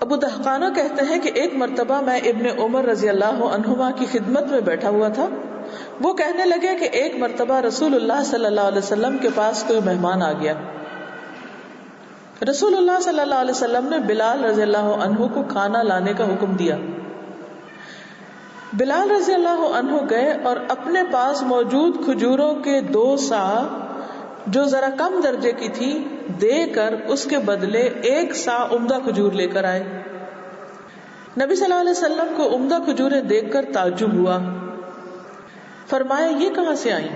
ابو دہقانہ کہتے ہیں کہ ایک مرتبہ میں ابن عمر رضی اللہ عنہما کی خدمت میں بیٹھا ہوا تھا. وہ کہنے لگے کہ ایک مرتبہ رسول اللہ صلی اللہ علیہ وسلم کے پاس کوئی مہمان آ گیا. رسول اللہ صلی اللہ علیہ وسلم نے بلال رضی اللہ عنہ کو کھانا لانے کا حکم دیا. بلال رضی اللہ عنہ گئے اور اپنے پاس موجود کھجوروں کے 2 صاع جو ذرا کم درجے کی تھی دے کر اس کے بدلے 1 صاع عمدہ کھجور لے کر آئے. نبی صلی اللہ علیہ وسلم کو عمدہ کھجوریں دیکھ کر تعجب ہوا. فرمایا یہ کہاں سے آئیں؟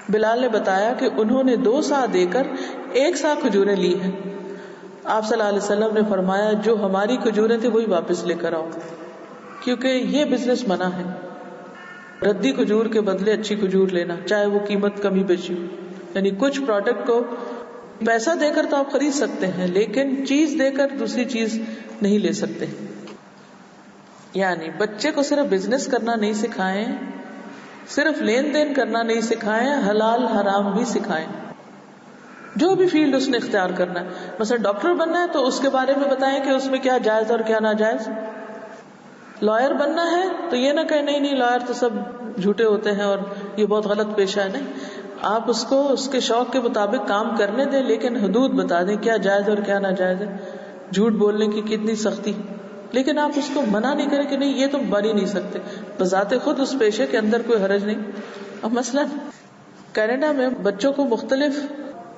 بلال نے بتایا کہ انہوں نے 2 صاع دے کر 1 صاع کھجوریں لی ہیں. آپ صلی اللہ علیہ وسلم نے فرمایا جو ہماری کھجوریں تھیں وہی واپس لے کر آؤ، کیونکہ یہ بزنس منع ہے. ردی کھجور کے بدلے اچھی کھجور لینا، چاہے وہ قیمت کمی بیچی ہو. یعنی کچھ پروڈکٹ کو پیسہ دے کر تو آپ خرید سکتے ہیں، لیکن چیز دے کر دوسری چیز نہیں لے سکتے. یعنی بچے کو صرف بزنس کرنا نہیں سکھائیں، صرف لین دین کرنا نہیں سکھائیں، حلال حرام بھی سکھائیں. جو بھی فیلڈ اس نے اختیار کرنا ہے، مثلا ڈاکٹر بننا ہے تو اس کے بارے میں بتائیں کہ اس میں کیا جائز اور کیا ناجائز. لائر بننا ہے تو یہ نہ کہیں نہیں لائر تو سب جھوٹے ہوتے ہیں اور یہ بہت غلط پیشہ ہے. نہیں، آپ اس کو اس کے شوق کے مطابق کام کرنے دیں، لیکن حدود بتا دیں کیا جائز اور کیا ناجائز ہے. جھوٹ بولنے کی کتنی سختی، لیکن آپ اس کو منع نہیں کریں کہ نہیں یہ تم بن ہی نہیں سکتے. بذات خود اس پیشے کے اندر کوئی حرج نہیں. اب مثلا کینیڈا میں بچوں کو مختلف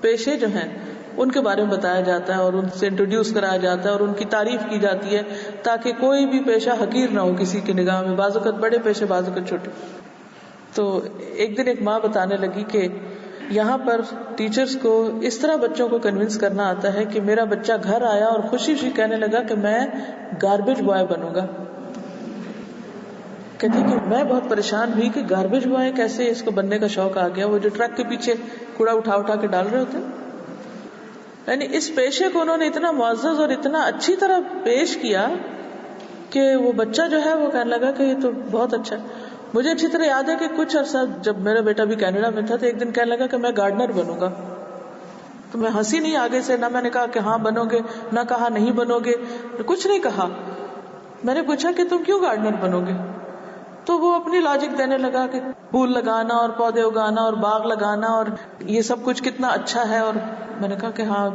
پیشے جو ہیں ان کے بارے میں بتایا جاتا ہے اور ان سے انٹروڈیوس کرایا جاتا ہے اور ان کی تعریف کی جاتی ہے تاکہ کوئی بھی پیشہ حقیر نہ ہو کسی کی نگاہ میں. بعض اوقات بڑے پیشے، بعض اوقات چھوٹے. تو ایک دن ایک ماں بتانے لگی کہ یہاں پر ٹیچرز کو اس طرح بچوں کو کنونس کرنا آتا ہے کہ میرا بچہ گھر آیا اور خوشی خوشی کہنے لگا کہ میں گاربیج بوائے بنوں گا. کہتی کہ میں بہت پریشان ہوئی کہ گاربیج بوائے کیسے اس کو بننے کا شوق آ گیا. وہ جو ٹرک کے پیچھے کوڑا اٹھا اٹھا کے ڈال رہے ہوتے ہیں. یعنی اس پیشے کو انہوں نے اتنا معزز اور اتنا اچھی طرح پیش کیا کہ وہ بچہ جو ہے وہ کہنے لگا کہ یہ تو بہت اچھا ہے. مجھے اچھی طرح یاد ہے کہ کچھ عرصہ جب میرا بیٹا بھی کینیڈا میں تھا تو ایک دن کہنے لگا کہ میں گارڈنر بنوں گا. تو میں ہنسی نہیں آگے سے، نہ میں نے کہا کہ ہاں بنو گے، نہ کہا نہیں بنو گے، کچھ نہیں کہا. میں نے پوچھا کہ تم کیوں گارڈنر بنو گے؟ تو وہ اپنی لاجک دینے لگا کہ پھول لگانا اور پودے اگانا اور باغ لگانا اور یہ سب کچھ کتنا اچھا ہے. اور میں نے کہا کہ ہاں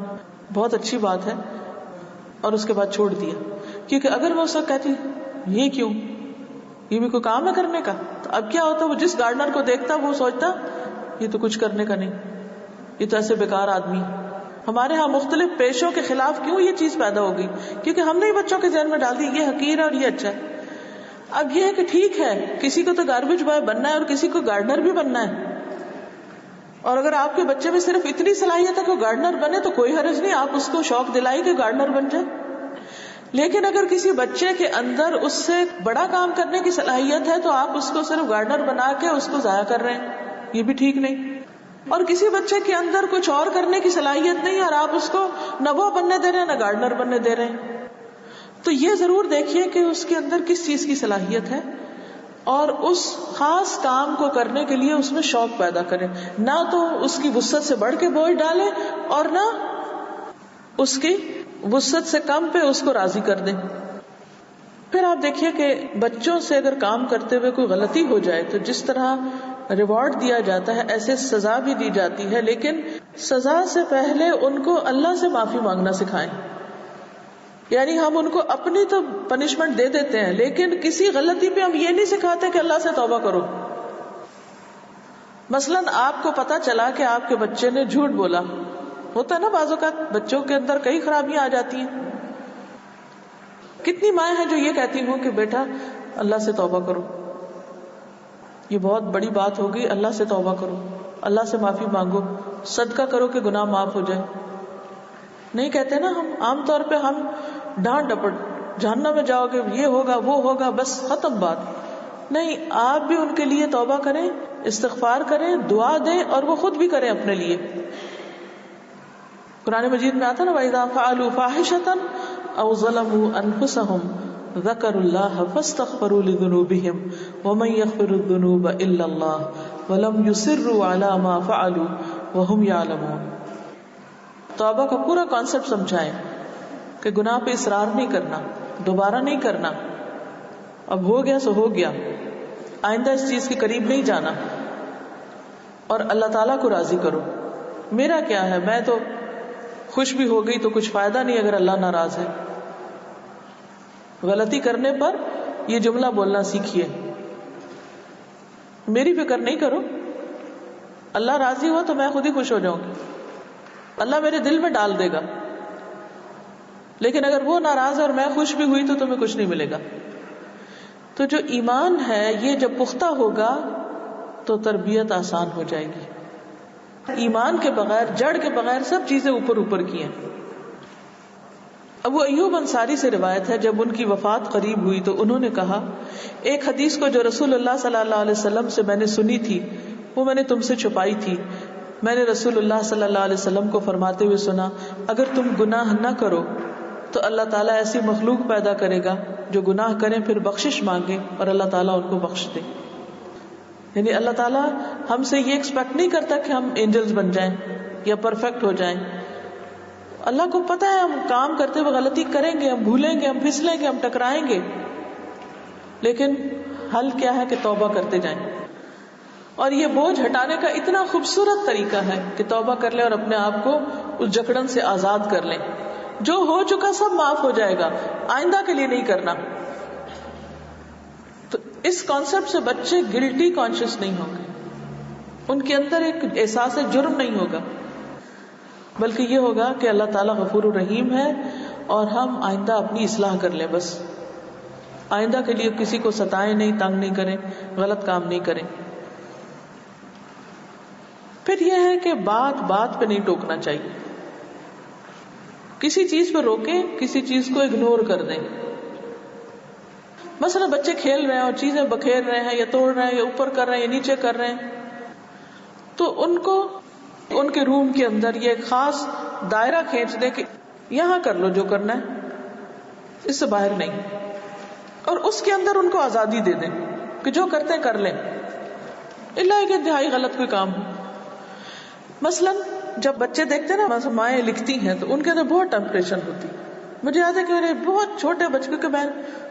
بہت اچھی بات ہے، اور اس کے بعد چھوڑ دیا. کیونکہ اگر وہ سب کہتی یہ کیوں، یہ بھی کوئی کام ہے کرنے کا، تو اب کیا ہوتا، وہ جس گارڈنر کو دیکھتا وہ سوچتا یہ تو کچھ کرنے کا نہیں، یہ تو ایسے بیکار آدمی. ہمارے ہاں مختلف پیشوں کے خلاف کیوں یہ چیز پیدا ہوگی؟ کیونکہ ہم نے بچوں کے ذہن میں ڈال دی یہ حقیر ہے اور یہ اچھا ہے. اب یہ ہے کہ ٹھیک ہے کسی کو تو گاربیج بوائے بننا ہے اور کسی کو گارڈنر بھی بننا ہے، اور اگر آپ کے بچے میں صرف اتنی صلاحیت ہے کہ وہ گارڈنر بنے تو کوئی حرج نہیں، آپ اس کو شوق دلائیں کہ گارڈنر بن جائے. لیکن اگر کسی بچے کے اندر اس سے بڑا کام کرنے کی صلاحیت ہے تو آپ اس کو صرف گارڈنر بنا کے اس کو ضائع کر رہے ہیں، یہ بھی ٹھیک نہیں. اور کسی بچے کے اندر کچھ اور کرنے کی صلاحیت نہیں اور آپ اس کو نہ وہ بننے دے رہے ہیں نہ گارڈنر بننے دے رہے ہیں. تو یہ ضرور دیکھیے کہ اس کے اندر کس چیز کی صلاحیت ہے اور اس خاص کام کو کرنے کے لیے اس میں شوق پیدا کریں. نہ تو اس کی وسعت سے بڑھ کے بوجھ ڈالیں اور نہ اس کی وسعت سے کم پہ اس کو راضی کر دیں. پھر آپ دیکھیے کہ بچوں سے اگر کام کرتے ہوئے کوئی غلطی ہو جائے تو جس طرح ریوارڈ دیا جاتا ہے ایسے سزا بھی دی جاتی ہے، لیکن سزا سے پہلے ان کو اللہ سے معافی مانگنا سکھائیں. یعنی ہم ان کو اپنی تو پنشمنٹ دے دیتے ہیں لیکن کسی غلطی پہ ہم یہ نہیں سکھاتے کہ اللہ سے توبہ کرو. مثلاً آپ کو پتا چلا کہ آپ کے بچے نے جھوٹ بولا، ہوتا ہے نا بعض اوقات بچوں کے اندر کئی خرابیاں آ جاتی ہیں. کتنی مائیں ہیں جو یہ کہتی ہوں کہ بیٹا اللہ سے توبہ کرو، یہ بہت بڑی بات ہوگی، اللہ سے توبہ کرو، اللہ سے معافی مانگو، صدقہ کرو کہ گناہ معاف ہو جائے. نہیں کہتے نا ہم عام طور پہ ہم ڈانٹ ڈپٹ، جہنم میں جاؤ گے، یہ ہوگا وہ ہوگا، بس ختم بات. نہیں، آپ بھی ان کے لیے توبہ کریں، استغفار کریں، دعا دیں اور وہ خود بھی کریں اپنے لیے. قرآن مجید میں آتا نا وَإِذَا فَعَلُوا فَاحِشَةً أَوْ ظَلَمُوا أَنفُسَهُمْ ذَكَرُوا اللَّهَ فَاسْتَغْفَرُوا لِذُنُوبِهِمْ وَمَن يَغْفِرُ الذُّنُوبَ إِلَّا اللَّهُ وَلَمْ يُصِرُّوا عَلَى مَا فَعَلُوا وَهُمْ يَعْلَمُونَ. توبہ کا پورا کانسیپٹ سمجھائیں کہ گناہ پہ اصرار نہیں کرنا، دوبارہ نہیں کرنا، اب ہو گیا سو ہو گیا، آئندہ اس چیز کے قریب نہیں جانا، اور اللہ تعالیٰ کو راضی کرو. میرا کیا ہے، میں تو خوش بھی ہو گئی تو کچھ فائدہ نہیں اگر اللہ ناراض ہے. غلطی کرنے پر یہ جملہ بولنا سیکھیے، میری فکر نہیں کرو، اللہ راضی ہوا تو میں خود ہی خوش ہو جاؤں گی، اللہ میرے دل میں ڈال دے گا. لیکن اگر وہ ناراض ہے اور میں خوش بھی ہوئی تو تمہیں کچھ نہیں ملے گا. تو جو ایمان ہے یہ جب پختہ ہوگا تو تربیت آسان ہو جائے گی. ایمان کے بغیر، جڑ کے بغیر سب چیزیں اوپر اوپر کی ہیں. ابو ایوب انصاری سے روایت ہے، جب ان کی وفات قریب ہوئی تو انہوں نے کہا، ایک حدیث کو جو رسول اللہ صلی اللہ علیہ وسلم سے میں نے سنی تھی وہ میں نے تم سے چھپائی تھی. میں نے رسول اللہ صلی اللہ علیہ وسلم کو فرماتے ہوئے سنا، اگر تم گناہ نہ کرو تو اللہ تعالیٰ ایسی مخلوق پیدا کرے گا جو گناہ کریں پھر بخشش مانگے اور اللہ تعالیٰ ان کو بخش دے. یعنی اللہ تعالیٰ ہم سے یہ ایکسپیکٹ نہیں کرتا کہ ہم اینجلز بن جائیں یا پرفیکٹ ہو جائیں. اللہ کو پتہ ہے ہم کام کرتے ہوئے غلطی کریں گے، ہم بھولیں گے، ہم پھسلیں گے، ہم ٹکرائیں گے، لیکن حل کیا ہے کہ توبہ کرتے جائیں. اور یہ بوجھ ہٹانے کا اتنا خوبصورت طریقہ ہے کہ توبہ کر لیں اور اپنے آپ کو اس جکڑن سے آزاد کر لیں. جو ہو چکا سب معاف ہو جائے گا، آئندہ کے لیے نہیں کرنا. تو اس کانسیپٹ سے بچے گلٹی کانشیس نہیں ہوں گے، ان کے اندر ایک احساس جرم نہیں ہوگا، بلکہ یہ ہوگا کہ اللہ تعالیٰ غفور الرحیم ہے اور ہم آئندہ اپنی اصلاح کر لیں. بس آئندہ کے لیے کسی کو ستائیں نہیں، تنگ نہیں کریں، غلط کام نہیں کریں. پھر یہ ہے کہ بات بات پہ نہیں ٹوکنا چاہیے. کسی چیز پہ روکیں، کسی چیز کو اگنور کر دیں. مثلا بچے کھیل رہے ہیں اور چیزیں بکھیر رہے ہیں یا توڑ رہے ہیں یا اوپر کر رہے ہیں یا نیچے کر رہے ہیں، تو ان کو ان کے روم کے اندر یہ ایک خاص دائرہ کھینچ دیں کہ یہاں کر لو جو کرنا ہے، اس سے باہر نہیں. اور اس کے اندر ان کو آزادی دے دیں کہ جو کرتے ہیں کر لیں، اللہ کہ انتہائی غلط کوئی کام ہو. مثلا جب بچے دیکھتے ہیں نا مائیں لکھتی ہیں تو ان کے اندر بہت ٹیمپریشن ہوتی. مجھے یاد ہے کہ میرے بہت چھوٹے بچے کے میں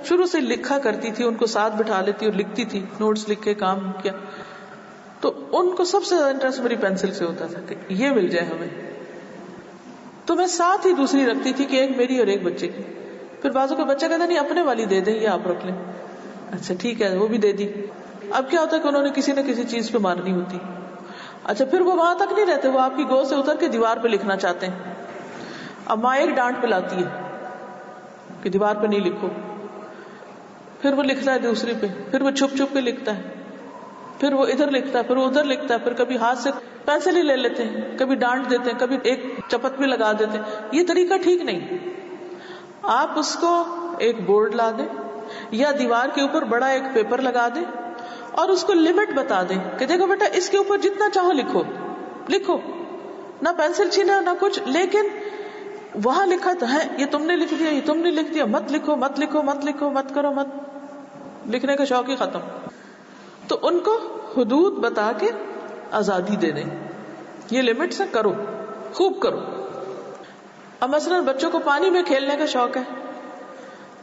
شروع سے لکھا کرتی تھی، ان کو ساتھ بٹھا لیتی اور لکھتی تھی، نوٹس لکھے، کام کیا، تو ان کو سب سے زیادہ انٹرسٹ میری پینسل سے ہوتا تھا کہ یہ مل جائے ہمیں. تو میں ساتھ ہی دوسری رکھتی تھی کہ ایک میری اور ایک بچے کی. پھر بازو کا بچہ کہتا نہیں اپنے والی دے دیں، یہ آپ رکھ لیں. اچھا ٹھیک ہے، وہ بھی دے دی. اب کیا ہوتا ہے کہ انہوں نے کسی نہ کسی چیز پہ مارنی ہوتی. اچھا پھر وہ وہاں تک نہیں رہتے، وہ آپ کی گود سے اتر کے دیوار پہ لکھنا چاہتے ہیں. اب ماں ایک ڈانٹ پہ لاتی ہے کہ دیوار پہ نہیں لکھو، پھر وہ لکھتا ہے دوسری پہ، پھر وہ چھپ چھپ کے لکھتا ہے، پھر وہ ادھر لکھتا ہے، پھر وہ ادھر لکھتا ہے، پھر کبھی ہاتھ سے پینسل ہی لے لیتے ہیں، کبھی ڈانٹ دیتے ہیں، کبھی ایک چپت بھی لگا دیتے ہیں. یہ طریقہ ٹھیک نہیں. آپ اس کو ایک بورڈ لا دیں یا دیوار کے اوپر بڑا ایک پیپر لگا دیں اور اس کو لمٹ بتا دیں کہ دیکھو بیٹا اس کے اوپر جتنا چاہو لکھو لکھو، نہ پینسل چھینا نہ کچھ، لیکن وہاں لکھا تو ہے یہ تم نے لکھ دیا، یہ تم نے لکھ دیا، مت لکھو مت لکھو مت لکھو، مت کرو، مت. لکھنے کا شوق ہی ختم. تو ان کو حدود بتا کے آزادی دے دیں، یہ لمٹ سے کرو، خوب کرو. اب مثلا بچوں کو پانی میں کھیلنے کا شوق ہے،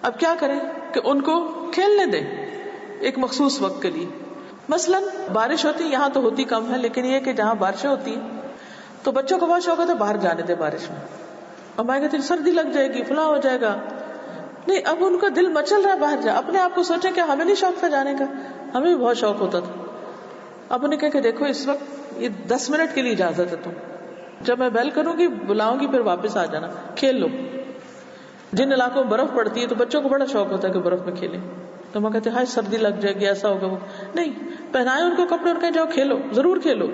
اب کیا کریں کہ ان کو کھیلنے دیں ایک مخصوص وقت کے لیے. مثلا بارش ہوتی، یہاں تو ہوتی کم ہے، لیکن یہ کہ جہاں بارشیں ہوتی ہیں تو بچوں کو بہت شوق ہوتا ہے باہر جانے دے بارش میں. اور میں کہتی ہوں سردی لگ جائے گی، فلاں ہو جائے گا. نہیں، اب ان کا دل مچل رہا ہے باہر جا. اپنے آپ کو سوچیں کہ ہمیں نہیں شوق تھا جانے کا، ہمیں بھی بہت شوق ہوتا تھا. اب انہیں کہا کہ دیکھو اس وقت یہ 10 منٹ کے لیے اجازت ہے، تم جب میں بیل کروں گی بلاؤں گی پھر واپس آ جانا، کھیل لو. جن علاقوں میں برف پڑتی ہے تو بچوں کو بڑا شوق ہوتا ہے کہ برف میں کھیلیں. تو میں کہتے ہیں ہائے سردی لگ جائے گی، ایسا ہوگا وہ. نہیں، پہنائے ان کو کپڑے اور کہیں جاؤ کھیلو، ضرور کھیلو.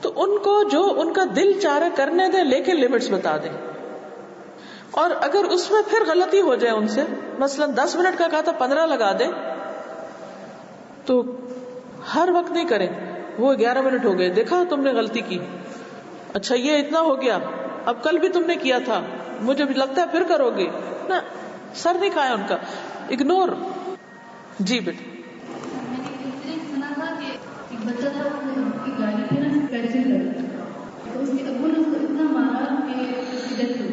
تو ان کو جو ان کا دل چاہ رہا کرنے دیں، لیکن لمٹس بتا دیں. اور اگر اس میں پھر غلطی ہو جائے ان سے، مثلا 10 منٹ کا کہا تھا 15 لگا دیں، تو ہر وقت نہیں کریں. وہ 11 منٹ ہو گئے، دیکھا تم نے غلطی کی، اچھا یہ اتنا ہو گیا، اب کل بھی تم نے کیا تھا، مجھے بھی لگتا ہے پھر کرو گے نا. سر نہیں کھایا ان کا، اگنور. جی بیٹا. میں نے سنا تھا کہ ایک بچہ تھا اس کی گاڑی پہ نا اسکریچنگ کر تو اس کے ابو نے اس کو اتنا مارا کہ اس کی ڈیتھ ہوئی.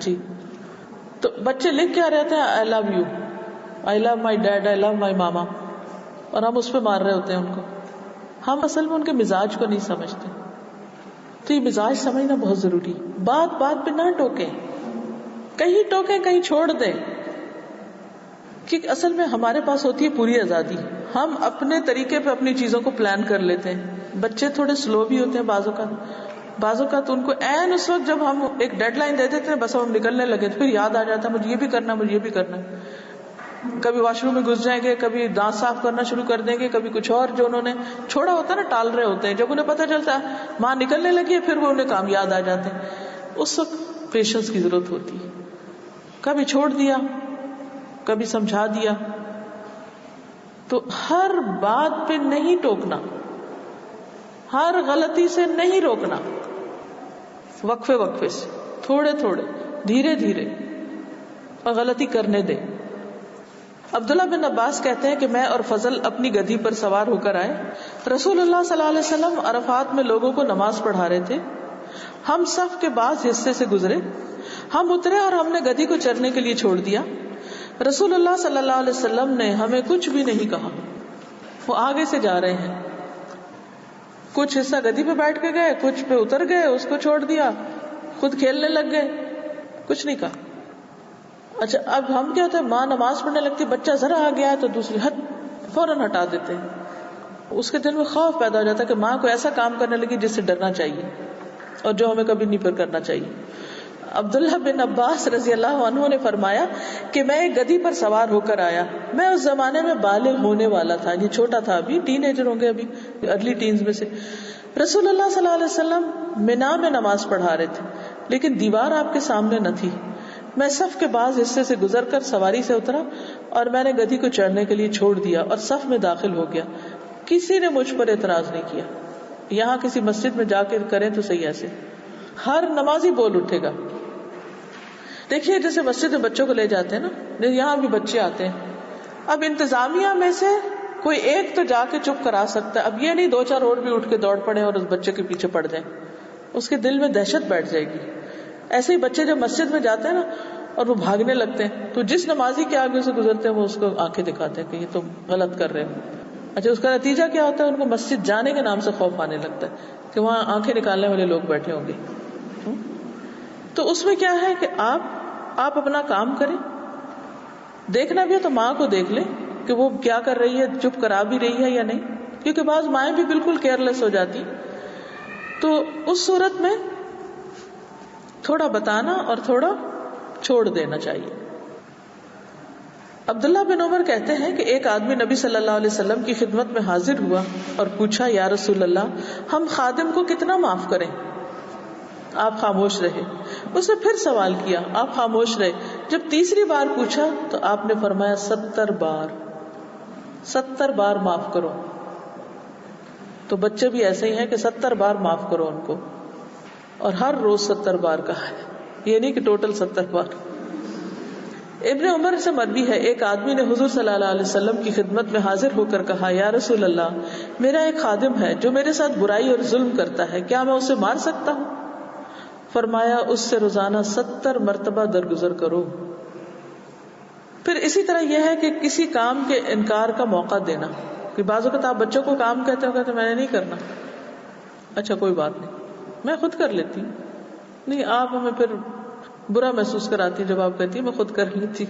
جی تو بچے لکھ کیا رہتے ہیں؟ آئی love you, I love my dad, آئی لو مائی ماما، اور ہم اس پہ مار رہے ہوتے ہیں ان کو. ہم اصل میں ان کے مزاج کو نہیں سمجھتے. تو یہ مزاج سمجھنا بہت ضروری. بات بات پہ نہ ٹوکیں، کہیں ٹوکیں کہیں چھوڑ دیں، کیونکہ اصل میں ہمارے پاس ہوتی ہے پوری آزادی. ہم اپنے طریقے پہ اپنی چیزوں کو پلان کر لیتے ہیں. بچے تھوڑے سلو بھی ہوتے ہیں بعض اوقات ان کو عین اس وقت جب ہم ایک ڈیڈ لائن دے دیتے ہیں بس ہم نکلنے لگے تو پھر یاد آ جاتا ہے مجھے یہ بھی کرنا، مجھے یہ بھی کرنا. کبھی واش روم میں گھس جائیں گے، کبھی دانت صاف کرنا شروع کر دیں گے، کبھی کچھ اور جو انہوں نے چھوڑا ہوتا ہے نا ٹال رہے ہوتے ہیں. جب انہیں پتہ چلتا ہے ماں نکلنے لگی ہے پھر وہ انہیں کام یاد آ جاتے ہیں. اس وقت پیشنس کی ضرورت ہوتی ہے. کبھی چھوڑ دیا، کبھی سمجھا دیا. تو ہر بات پہ نہیں ٹوکنا، ہر غلطی سے نہیں روکنا، وقفے وقفے سے، تھوڑے تھوڑے، دھیرے دھیرے، اور غلطی کرنے دے. عبداللہ بن عباس کہتے ہیں کہ میں اور فضل اپنی گدھی پر سوار ہو کر آئے. رسول اللہ صلی اللہ علیہ وسلم عرفات میں لوگوں کو نماز پڑھا رہے تھے. ہم صف کے بعض حصے سے گزرے، ہم اترے اور ہم نے گدھی کو چرنے کے لیے چھوڑ دیا. رسول اللہ صلی اللہ علیہ وسلم نے ہمیں کچھ بھی نہیں کہا. وہ آگے سے جا رہے ہیں، کچھ حصہ گدھی پہ بیٹھ کے گئے، کچھ پہ اتر گئے، اس کو چھوڑ دیا، خود کھیلنے لگ گئے، کچھ نہیں کہا. اچھا اب ہم کیا ہوتا ہے، ماں نماز پڑھنے لگتی، بچہ ذرا آ گیا ہے تو دوسری ہٹ فوراً ہٹا دیتے ہیں. اس کے دل میں خوف پیدا ہو جاتا ہے کہ ماں کو ایسا کام کرنے لگی جس سے ڈرنا چاہیے اور جو ہمیں کبھی نہیں پھر کرنا چاہیے. عبداللہ بن عباس رضی اللہ عنہ نے فرمایا کہ میں ایک گدھی پر سوار ہو کر آیا. میں اس زمانے میں بالغ ہونے والا تھا، یہ چھوٹا تھا، ابھی ٹین ایجر ہوں گے، ابھی ارلی ٹینز میں سے. رسول اللہ صلی اللہ علیہ وسلم منا میں نماز پڑھا رہے تھے لیکن دیوار آپ کے سامنے نہ تھی. میں صف کے بعض حصے سے گزر کر سواری سے اترا اور میں نے گدھی کو چڑھنے کے لیے چھوڑ دیا اور صف میں داخل ہو گیا. کسی نے مجھ پر اعتراض نہیں کیا. یہاں کسی مسجد میں جا کے کریں تو صحیح، ایسے ہر نمازی بول اٹھے گا. دیکھیے جیسے مسجد میں بچوں کو لے جاتے ہیں نا، یہاں بھی بچے آتے ہیں، اب انتظامیہ میں سے کوئی ایک تو جا کے چپ کرا سکتا ہے. اب یہ نہیں 2-4 اور بھی اٹھ کے دوڑ پڑے اور اس بچے کے پیچھے پڑ جائیں، اس کے دل میں دہشت بیٹھ جائے گی. ایسے ہی بچے جب مسجد میں جاتے ہیں نا اور وہ بھاگنے لگتے ہیں تو جس نمازی کے آگے سے گزرتے ہیں وہ اس کو آنکھیں دکھاتے ہیں کہ یہ تم غلط کر رہے ہو. اچھا اس کا نتیجہ کیا ہوتا ہے، ان کو مسجد جانے کے نام سے خوف آنے لگتا ہے کہ وہاں آنکھیں نکالنے والے لوگ بیٹھے ہوں گے. تو اس میں کیا ہے کہ آپ اپنا کام کریں. دیکھنا بھی ہے تو ماں کو دیکھ لیں کہ وہ کیا کر رہی ہے، چپ کرا بھی رہی ہے یا نہیں، کیونکہ بعض مائیں بھی بالکل کیئرلیس ہو جاتی. تو اس صورت میں تھوڑا بتانا اور تھوڑا چھوڑ دینا چاہیے. عبداللہ بن عمر کہتے ہیں کہ ایک آدمی نبی صلی اللہ علیہ وسلم کی خدمت میں حاضر ہوا اور پوچھا یا رسول اللہ ہم خادم کو کتنا معاف کریں؟ آپ خاموش رہے. اس نے پھر سوال کیا، آپ خاموش رہے. جب تیسری بار پوچھا تو آپ نے فرمایا 70 بار معاف کرو. تو بچے بھی ایسے ہی ہیں کہ 70 بار معاف کرو ان کو، اور ہر روز 70 بار کہا ہے، یہ نہیں کہ ٹوٹل 70 بار. ابن عمر سے مروی ہے ایک آدمی نے حضور صلی اللہ علیہ وسلم کی خدمت میں حاضر ہو کر کہا یا رسول اللہ میرا ایک خادم ہے جو میرے ساتھ برائی اور ظلم کرتا ہے، کیا میں اسے مار سکتا ہوں؟ فرمایا اس سے روزانہ 70 مرتبہ درگزر کرو. پھر اسی طرح یہ ہے کہ کسی کام کے انکار کا موقع دینا. کہ بعض اوقات آپ بچوں کو کام کہتے ہو کہ میں نے نہیں کرنا، اچھا کوئی بات نہیں میں خود کر لیتی ہوں. نہیں آپ ہمیں پھر برا محسوس کراتی جب آپ کہتی ہیں میں خود کر لیتی.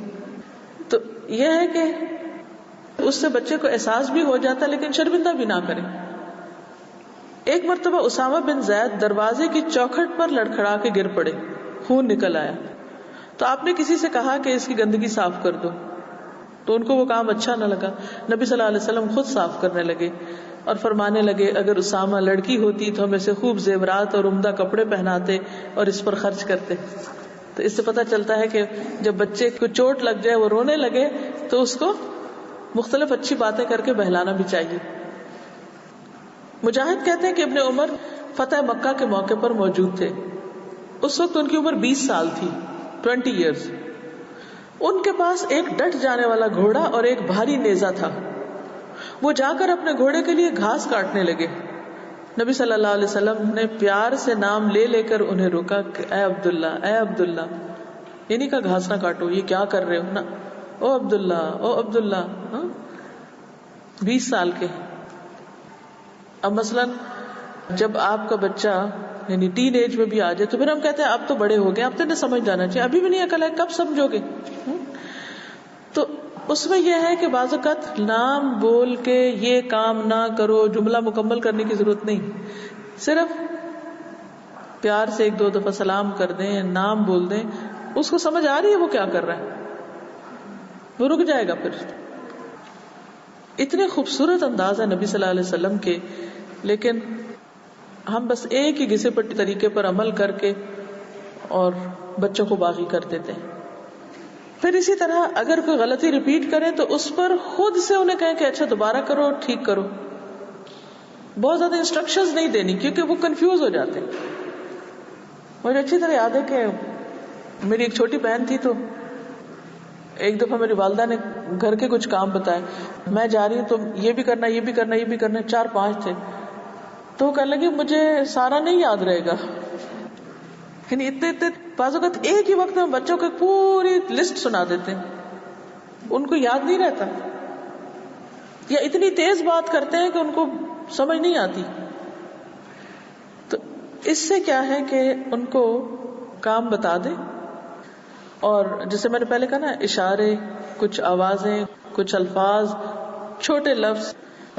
تو یہ ہے کہ اس سے بچے کو احساس بھی ہو جاتا لیکن شرمندہ بھی نہ کریں. ایک مرتبہ اسامہ بن زید دروازے کی چوکھٹ پر لڑکھڑا کے گر پڑے، خون نکل آیا. تو آپ نے کسی سے کہا کہ اس کی گندگی صاف کر دو، تو ان کو وہ کام اچھا نہ لگا. نبی صلی اللہ علیہ وسلم خود صاف کرنے لگے اور فرمانے لگے اگر اسامہ لڑکی ہوتی تو ہم اسے خوب زیورات اور عمدہ کپڑے پہناتے اور اس پر خرچ کرتے. تو اس سے پتہ چلتا ہے کہ جب بچے کو چوٹ لگ جائے وہ رونے لگے تو اس کو مختلف اچھی باتیں کر کے بہلانا بھی چاہیے. مجاہد کہتے ہیں کہ ابن عمر فتح مکہ کے موقع پر موجود تھے. اس وقت ان کی عمر 20 سال تھی، 20 ایئرز. ان کے پاس ایک ڈٹ جانے والا گھوڑا اور ایک بھاری نیزہ تھا. وہ جا کر اپنے گھوڑے کے لیے گھاس کاٹنے لگے. نبی صلی اللہ علیہ وسلم نے پیار سے نام لے لے کر انہیں روکا کہ اے عبداللہ، اے عبداللہ. یہ نہیں کہا گھاس نہ کاٹو، یہ کیا کر رہے ہو، نا او عبداللہ، او عبداللہ. 20 سال کے. اب مثلاً جب آپ کا بچہ یعنی ٹین ایج میں بھی آ جائے تو پھر ہم کہتے ہیں اب تو بڑے ہو گئے، اب تو سمجھ جانا چاہیے، ابھی بھی نہیں عقل ہے، کب سمجھو گے؟ تو اس میں یہ ہے کہ بعض اوقات نام بول کے یہ کام نہ کرو، جملہ مکمل کرنے کی ضرورت نہیں، صرف پیار سے 1-2 دفعہ سلام کر دیں، نام بول دیں، اس کو سمجھ آ رہی ہے وہ کیا کر رہا ہے، وہ رک جائے گا. پھر اتنے خوبصورت انداز ہے نبی صلی اللہ علیہ وسلم کے، لیکن ہم بس ایک ہی گھسے پٹی طریقے پر عمل کر کے اور بچوں کو باغی کر دیتے ہیں. پھر اسی طرح اگر کوئی غلطی ریپیٹ کرے تو اس پر خود سے انہیں کہیں کہ اچھا دوبارہ کرو، ٹھیک کرو. بہت زیادہ انسٹرکشنز نہیں دینی کیونکہ وہ کنفیوز ہو جاتے ہیں. مجھے اچھی طرح یاد ہے کہ میری ایک چھوٹی بہن تھی، تو ایک دفعہ میری والدہ نے گھر کے کچھ کام بتائے، میں جا رہی ہوں تو یہ بھی کرنا، یہ بھی کرنا، یہ بھی کرنا، 4-5 تھے. تو وہ کہنے لگی مجھے سارا نہیں یاد رہے گا. یعنی اتنے بعض اوقات ایک ہی وقت میں بچوں کو پوری لسٹ سنا دیتے ہیں، ان کو یاد نہیں رہتا، یا اتنی تیز بات کرتے ہیں کہ ان کو سمجھ نہیں آتی. تو اس سے کیا ہے کہ ان کو کام بتا دیں، اور جیسے میں نے پہلے کہا نا، اشارے، کچھ آوازیں، کچھ الفاظ، چھوٹے لفظ،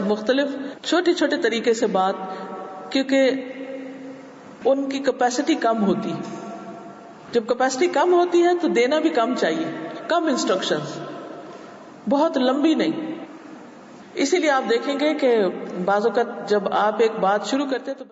مختلف چھوٹے چھوٹے طریقے سے بات، کیونکہ ان کی کیپیسٹی کم ہوتی. جب کیپیسٹی کم ہوتی ہے تو دینا بھی کم چاہیے، کم انسٹرکشنز، بہت لمبی نہیں. اسی لیے آپ دیکھیں گے کہ بعض اوقات جب آپ ایک بات شروع کرتے تو